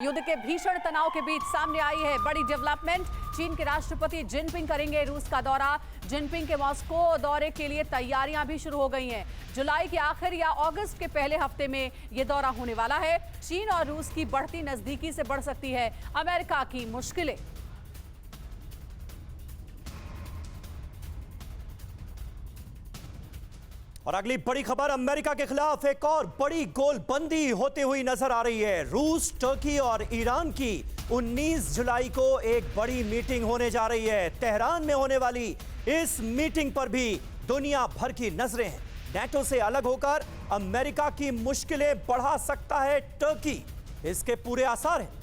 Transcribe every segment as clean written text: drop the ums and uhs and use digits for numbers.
युद्ध के भीषण तनाव के बीच सामने आई है बड़ी डेवलपमेंट। चीन के राष्ट्रपति जिनपिंग करेंगे रूस का दौरा। जिनपिंग के मॉस्को दौरे के लिए तैयारियां भी शुरू हो गई हैं। जुलाई के आखिर या अगस्त के पहले हफ्ते में यह दौरा होने वाला है। चीन और रूस की बढ़ती नजदीकी से बढ़ सकती है अमेरिका की मुश्किलें। और अगली बड़ी खबर, अमेरिका के खिलाफ एक और बड़ी गोलबंदी होती हुई नजर आ रही है। रूस, टर्की और ईरान की 19 जुलाई को एक बड़ी मीटिंग होने जा रही है। तेहरान में होने वाली इस मीटिंग पर भी दुनिया भर की नजरें हैं। नेटो से अलग होकर अमेरिका की मुश्किलें बढ़ा सकता है टर्की, इसके पूरे आसार हैं।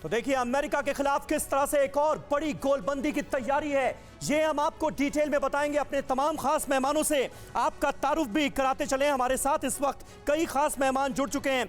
तो देखिए अमेरिका के खिलाफ किस तरह से एक और बड़ी गोलबंदी की तैयारी है, ये हम आपको डिटेल में बताएंगे अपने तमाम खास मेहमानों से। आपका तारुफ भी कराते चले। हमारे साथ इस वक्त कई खास मेहमान जुड़ चुके हैं।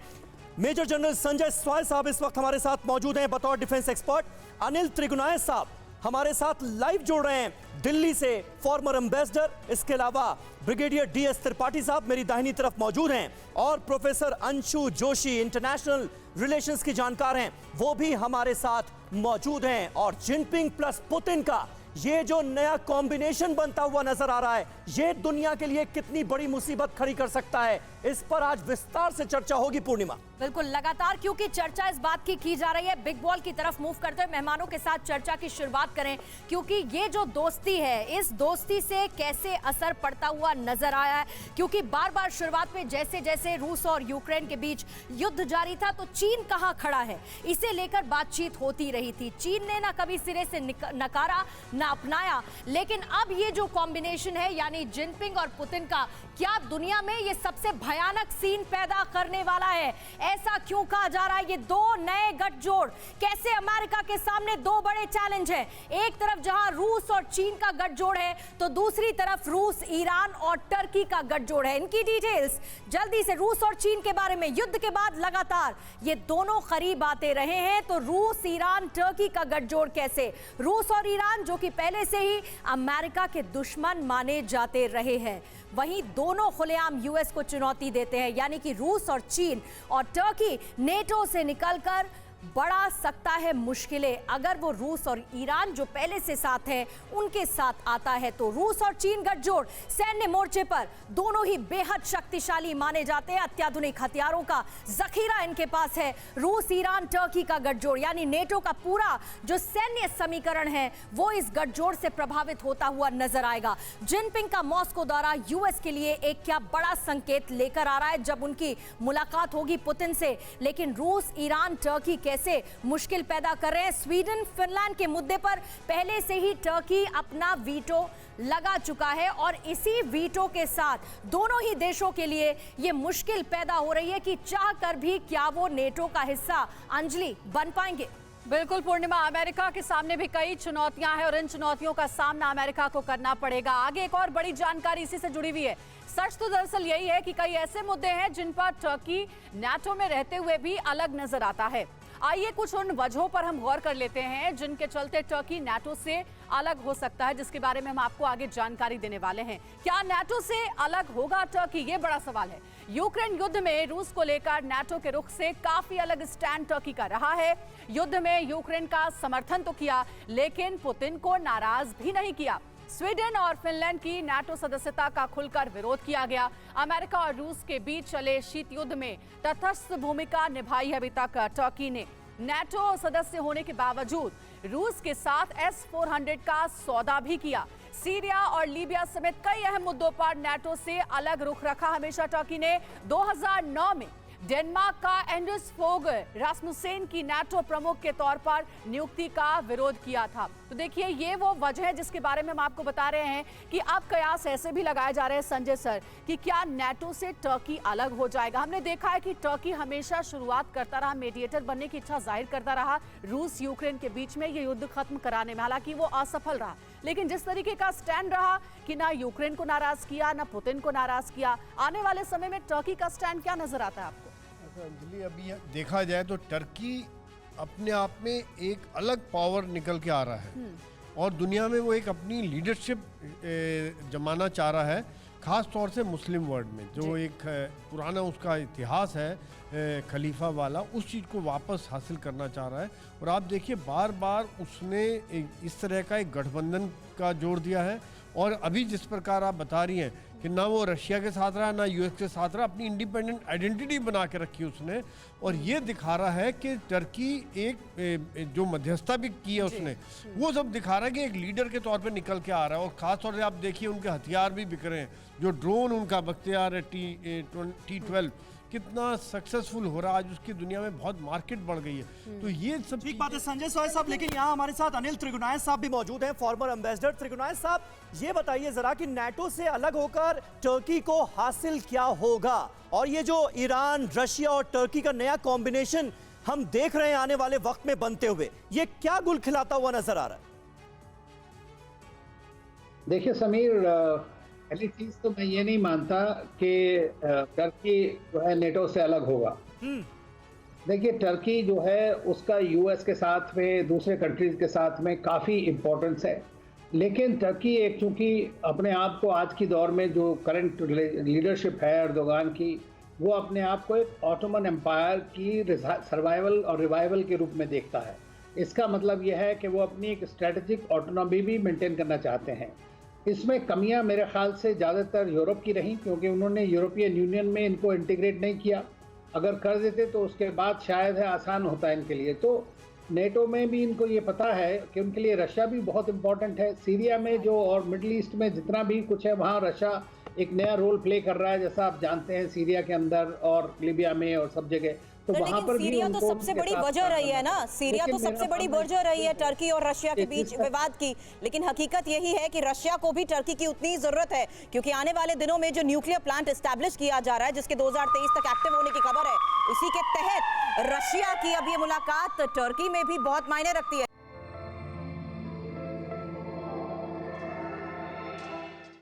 मेजर जनरल संजय स्वाय साहब इस वक्त हमारे साथ मौजूद हैं बतौर डिफेंस एक्सपर्ट। अनिल त्रिगुनाय साहब हमारे साथ लाइव जुड़ रहे हैं दिल्ली से, फॉर्मर एम्बेसडर। इसके अलावा ब्रिगेडियर DS त्रिपाठी साहब मेरी दाहिनी तरफ मौजूद हैं और professor Anshu Joshi international relations की जानकार हैं, वो भी हमारे साथ मौजूद हैं। और जिनपिंग प्लस पुतिन का ये जो नया कॉम्बिनेशन बनता हुआ नजर आ रहा है, ये दुनिया के लिए कितनी बड़ी मुसीबत खड़ी कर सकता है, इस पर आज विस्तार से चर्चा होगी। पूर्णिमा, बिल्कुल लगातार क्योंकि चर्चा इस बात की जा रही है। बिग बॉल की तरफ मूव करते हुए मेहमानों के साथ चर्चा की शुरुआत करें, क्योंकि ये जो दोस्ती है, इस दोस्ती से कैसे असर पड़ता हुआ नजर आया है। क्योंकि बार बार शुरुआत में जैसे जैसे रूस और यूक्रेन के बीच युद्ध जारी था, तो चीन कहां खड़ा है, इसे लेकर बातचीत होती रही थी। चीन ने ना कभी सिरे से नकारा ना अपनाया, लेकिन अब ये जो कॉम्बिनेशन है यानी जिनपिंग और पुतिन का, क्या दुनिया में ये सबसे भयानक सीन पैदा करने वाला है? ऐसा क्यों कहा जा रहा है? ये दो नए गठजोड़ कैसे अमेरिका के सामने दो बड़े चैलेंज हैं। एक तरफ जहां रूस और चीन का गठजोड़ है, तो दूसरी तरफ रूस, ईरान और टर्की का गठजोड़ है। इनकी डिटेल्स जल्दी से। रूस और चीन के बारे में युद्ध के बाद लगातार ये दोनों करीब आते रहे हैं, तो रूस, ईरान, टर्की का गठजोड़ कैसे? रूस और ईरान जो कि पहले से ही अमेरिका के दुश्मन माने जाते रहे हैं, वहीं दोनों खुलेआम यूएस को चुनौती देते हैं। यानी कि रूस और चीन और टर्की नेटो से निकलकर बढ़ा सकता है मुश्किलें। अगर वो रूस और ईरान जो पहले से साथ हैं उनके साथ आता है, तो रूस और चीन गठजोड़ सैन्य मोर्चे पर दोनों ही बेहद शक्तिशाली माने जाते हैं। अत्याधुनिक हथियारों का जखीरा इनके पास है। रूस, ईरान, टर्की का गठजोड़ यानी नेटो का पूरा जो सैन्य समीकरण है, वो इस गठजोड़ से प्रभावित होता हुआ नजर आएगा। जिनपिंग का मॉस्को दौरा यूएस के लिए एक क्या बड़ा संकेत लेकर आ रहा है जब उनकी मुलाकात होगी पुतिन से। लेकिन रूस, ईरान, टर्की कैसे मुश्किल पैदा कर रहे हैं? स्वीडन, फिनलैंड के मुद्दे पर पहले से ही टर्की अपना वीटो लगा चुका है और इसी वीटो के साथ दोनों ही देशों के लिए यह मुश्किल पैदा हो रही है कि चाहकर भी क्या वो नेटो का हिस्सा, अंजलि, बन पाएंगे। बिल्कुल पूर्णिमा, अमेरिका के सामने भी कई चुनौतियां हैं और इन चुनौतियों का सामना अमेरिका को करना पड़ेगा। आगे एक और बड़ी जानकारी इसी से जुड़ी हुई है। सच तो दरअसल यही है कि कई ऐसे मुद्दे हैं जिन पर टर्की नाटो में रहते हुए भी अलग नजर आता है। आइए कुछ उन वजहों पर हम गौर कर लेते हैं जिनके चलते टर्की नाटो से अलग हो सकता है, जिसके बारे में हम आपको आगे जानकारी देने वाले हैं। क्या नाटो से अलग होगा टर्की? ये बड़ा सवाल है। यूक्रेन युद्ध में रूस को लेकर नाटो के रुख से काफी अलग स्टैंड टर्की का रहा है। युद्ध में यूक्रेन का समर्थन तो किया, लेकिन पुतिन को नाराज भी नहीं किया। स्वीडन और फिनलैंड की नाटो सदस्यता का खुलकर विरोध किया गया। अमेरिका और रूस के बीच चले शीत युद्ध में तटस्थ भूमिका निभाई है अभी तक टर्की ने। नाटो सदस्य होने के बावजूद रूस के साथ S-400 का सौदा भी किया। सीरिया और लीबिया समेत कई अहम मुद्दों पर नाटो से अलग रुख रखा हमेशा टर्की ने। 2009 में डेनमार्क का एंडर्स फोग रास्मुसेन की नाटो प्रमुख के तौर पर नियुक्ति का विरोध किया था। तो देखिए ये वो वजह है जिसके बारे में हम आपको बता रहे हैं कि अब कयास ऐसे भी लगाए जा रहे हैं संजय सर कि क्या नाटो से टर्की अलग हो जाएगा। हमने देखा है कि टर्की हमेशा शुरुआत करता रहा, मीडिएटर बनने की इच्छा जाहिर करता रहा रूस यूक्रेन के बीच में ये युद्ध खत्म कराने में, हालांकि वो असफल रहा। लेकिन जिस तरीके का स्टैंड रहा कि ना यूक्रेन को नाराज किया ना पुतिन को नाराज किया, आने वाले समय में टर्की का स्टैंड क्या नजर आता है आपको? अंजलि, अभी देखा जाए तो टर्की अपने आप में एक अलग पावर निकल के आ रहा है। और दुनिया में वो एक अपनी लीडरशिप जमाना चाह रहा है, ख़ास तौर से मुस्लिम वर्ल्ड में जो एक पुराना उसका इतिहास है खलीफा वाला, उस चीज़ को वापस हासिल करना चाह रहा है। और आप देखिए बार बार उसने इस तरह का एक गठबंधन का जोड़ दिया है। और अभी जिस प्रकार आप बता रही हैं कि ना वो रशिया के साथ रहा ना यूएस के साथ रहा, अपनी इंडिपेंडेंट आइडेंटिटी बना के रखी उसने। और ये दिखा रहा है कि टर्की एक जो मध्यस्थता भी की है उसने, वो सब दिखा रहा है कि एक लीडर के तौर पे निकल के आ रहा है। और ख़ास तौर से आप देखिए उनके हथियार भी बिक रहे हैं, जो ड्रोन उनका बख्तियार है T-12 कितना सक्सेसफुल हो रहा है, आज उसकी दुनिया में बहुत मार्केट बढ़ गई है। तो ये सब ठीक बात है संजय सोय साहब, लेकिन यहाँ हमारे साथ अनिल त्रिगुनायत साहब भी मौजूद हैं, फॉर्मर एम्बेसडर। त्रिगुनायत साहब, ये बताइए जरा कि नाटो से अलग होकर टर्की को हासिल क्या होगा, और ये जो ईरान, रशिया और टर्की का नया कॉम्बिनेशन हम देख रहे हैं आने वाले वक्त में बनते हुए, ये क्या गुल खिलाता हुआ नजर आ रहा है? देखिए समीर, पहली चीज तो मैं ये नहीं मानता कि टर्की जो है नेटो से अलग होगा। देखिए टर्की जो है उसका यूएस के साथ में, दूसरे कंट्रीज के साथ में काफ़ी इम्पोर्टेंस है। लेकिन टर्की एक चूँकि अपने आप को आज की दौर में जो करंट लीडरशिप है अर्दोगान की, वो अपने आप को एक ऑटोमन एम्पायर की सर्वाइवल और रिवाइवल के रूप में देखता है। इसका मतलब यह है कि वो अपनी एक स्ट्रेटेजिक ऑटोनॉमी भी मेंटेन करना चाहते हैं। इसमें कमियां मेरे ख्याल से ज़्यादातर यूरोप की रहीं, क्योंकि उन्होंने यूरोपियन यूनियन में इनको इंटीग्रेट नहीं किया। अगर कर देते तो उसके बाद शायद है आसान होता है इनके लिए। तो नेटो में भी इनको ये पता है कि उनके लिए रशिया भी बहुत इंपॉर्टेंट है। सीरिया में जो और मिडल ईस्ट में जितना भी कुछ है, वहाँ रशिया एक नया रोल प्ले कर रहा है, जैसा आप जानते हैं सीरिया के अंदर और लीबिया में और सब जगह। तो वहाँ पर भी सीरिया तो सबसे बड़ी वजह रही है ना, सीरिया तो सबसे बड़ी वजह रही है टर्की और रशिया के बीच विवाद की। लेकिन हकीकत यही है कि रशिया को भी टर्की की उतनी जरूरत है, क्योंकि आने वाले दिनों में जो न्यूक्लियर प्लांट एस्टैब्लिश किया जा रहा है, जिसके 2023 तक एक्टिव होने की खबर है, उसी के तहत रशिया की अब ये मुलाकात टर्की में भी बहुत मायने रखती है।